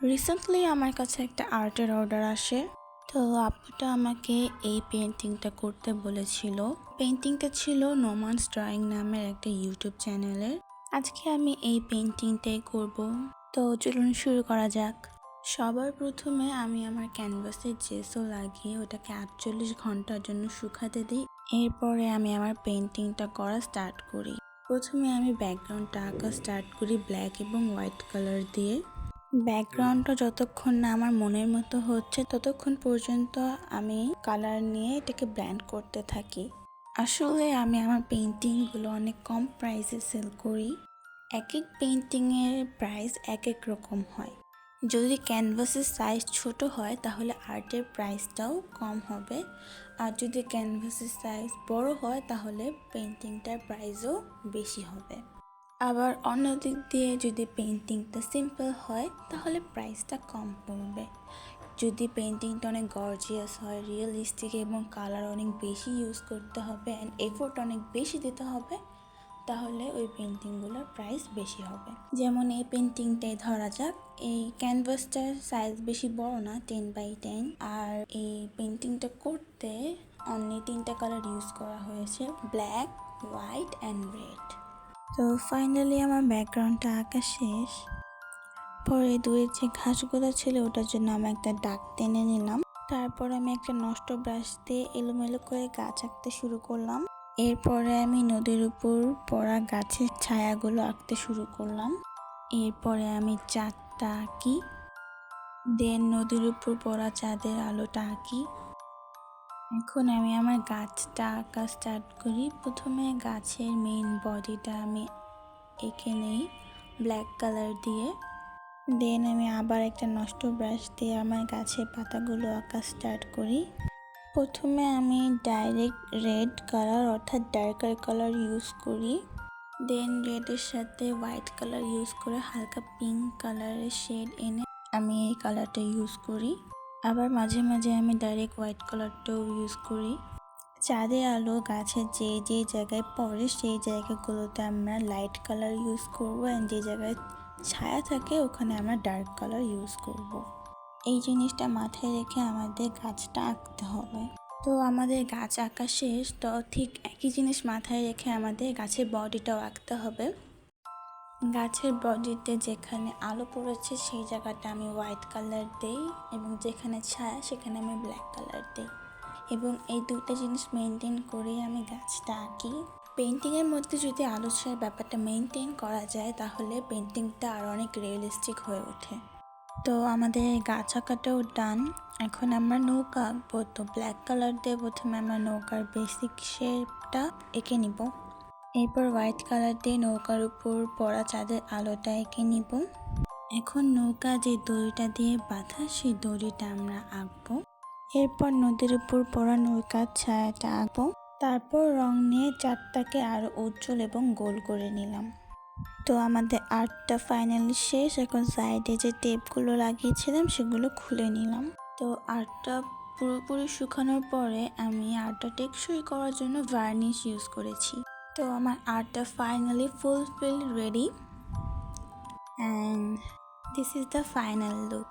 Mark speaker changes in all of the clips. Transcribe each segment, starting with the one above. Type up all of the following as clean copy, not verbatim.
Speaker 1: Recently আমার কাছে একটা আর্টের অর্ডার আসে। তো আপুটা আমাকে এই পেন্টিংটা করতে বলেছিল। পেন্টিংটা ছিল নোমান্স ড্রয়িং নামের একটা ইউটিউব চ্যানেলের। আজকে আমি এই পেন্টিংটাই করব। তো চলুন শুরু করা যাক। সবার প্রথমে আমি আমার ক্যানভাসে জেসো লাগিয়ে ওটাকে 48 ঘন্টার জন্য শুকাতে দিই। এরপরে আমি আমার পেন্টিংটা করা স্টার্ট করি। প্রথমে আমি ব্যাকগ্রাউন্ডটা আঁকা স্টার্ট করি ব্ল্যাক এবং হোয়াইট কালার দিয়ে। ব্যাকগ্রাউন্ডটা যতক্ষণ না আমার মনের মতো হচ্ছে ততক্ষণ পর্যন্ত আমি কালার নিয়ে এটাকে ব্লেন্ড করতে থাকি। আসলে আমি আমার পেন্টিংগুলো অনেক কম প্রাইসে সেল করি। এক এক পেন্টিংয়ের প্রাইস এক এক রকম হয়। যদি ক্যানভাসের সাইজ ছোট হয় তাহলে আর্টের প্রাইসটাও কম হবে, আর যদি ক্যানভাসের সাইজ বড় হয় তাহলে পেন্টিংটার প্রাইসও বেশি হবে। আবার অন্য দিক দিয়ে যদি পেন্টিংটা সিম্পল হয় তাহলে প্রাইসটা কম পড়বে। যদি পেন্টিংটা অনেক গর্জিয়াস হয়, রিয়েলিস্টিক এবং কালার অনেক বেশি ইউজ করতে হবে অ্যান্ড এফোর্ট অনেক বেশি দিতে হবে, তাহলে ওই পেন্টিংগুলোর প্রাইস বেশি হবে। যেমন এই পেন্টিংটাই ধরা যাক, এই ক্যানভাসটার সাইজ বেশি বড় না, 10x10, আর এই পেন্টিংটা করতে অনলি 3টা কালার ইউজ করা হয়েছে, ব্ল্যাক, হোয়াইট অ্যান্ড রেড। তো ফাইনালি আমার ব্যাকগ্রাউন্ডটা আঁকা শেষ। পরে দূরের যে ঘাসগুলো ছিল ওটার জন্য আমি একটা দাগ টেনে নিলাম। তারপর আমি একটা নষ্ট ব্রাশ দিয়ে এলোমেলো করে গাছ আঁকতে শুরু করলাম। এরপরে আমি নদীর উপর পড়া গাছের ছায়াগুলো আঁকতে শুরু করলাম। এরপরে আমি চাঁদটা আঁকি, দেন নদীর উপর পড়া চাঁদের আলোটা আঁকি। এখন আমি আমার গাছটা আঁকা স্টার্ট করি। প্রথমে গাছের মেইন বডিটা আমি এঁকে নেই ব্ল্যাক কালার দিয়ে। দেন আমি আবার একটা নষ্ট ব্রাশ দিয়ে আমার গাছের পাতাগুলো আঁকা স্টার্ট করি। প্রথমে আমি ডাইরেক্ট রেড কালার অর্থাৎ ডার্কার কালার ইউজ করি। দেন রেডের সাথে হোয়াইট কালার ইউজ করে হালকা পিঙ্ক কালারের শেড এনে আমি এই কালারটা ইউজ করি। আবার মাঝে মাঝে আমি ডাইরেক্ট হোয়াইট কালারটাও ইউজ করি। চাঁদের আলো গাছের যে যে জায়গায় পড়ে সেই জায়গাগুলোতে আমরা লাইট কালার ইউজ করবো, অ্যান্ড যে জায়গায় ছায়া থাকে ওখানে আমরা ডার্ক কালার ইউজ করব। এই জিনিসটা মাথায় রেখে আমাদের গাছটা আঁকতে হবে। তো আমাদের গাছ আঁকা শেষ, তো ঠিক একই জিনিস মাথায় রেখে আমাদের গাছের বডিটাও আঁকতে হবে। গাছের বডিতে যেখানে আলো পড়েছে সেই জায়গাটা আমি হোয়াইট কালার দিই এবং যেখানে ছায়া সেখানে আমি ব্ল্যাক কালার দিই, এবং এই দুটো জিনিস মেনটেন করেই আমি গাছটা আঁকি। পেন্টিংয়ের মধ্যে যদি আলো ছায়ার ব্যাপারটা মেনটেন করা যায় তাহলে পেন্টিংটা আরও অনেক রিয়েলিস্টিক হয়ে ওঠে। তো আমাদের গাছ আঁকাটাও ডান। এখন আমরা নৌকা আঁকবো। তো ব্ল্যাক কালার দিয়ে প্রথমে আমরা নৌকার বেসিক শেপটা এঁকে নিব। এরপর হোয়াইট কালার দিয়ে নৌকার উপর পড়া চাঁদের আলোটা এঁকে নিব। এখন নৌকা যে দড়িটা দিয়ে বাঁধা সেই দড়িটা আমরা আঁকবো। এরপর নদীর উপর পড়া নৌকার ছায়াটা আঁকবো। তারপর রং নিয়ে চাঁদটাকে আরো উজ্জ্বল এবং গোল করে নিলাম। তো আমাদের আর্টটা ফাইনালি শেষ। এখন সাইডে যে টেপগুলো লাগিয়েছিলাম সেগুলো খুলে নিলাম। তো আর্টটা পুরোপুরি শুকানোর পরে আমি আর্টটা টেকসই করার জন্য ভার্নিশ ইউজ করেছি। তো আমার আর্টটা finally fulfil ready, and this is the final look.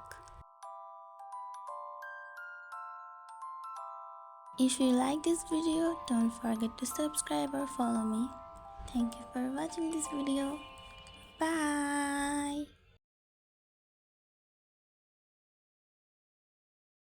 Speaker 1: If you like this video, don't forget to subscribe or follow me. Thank you for watching this video. Bye.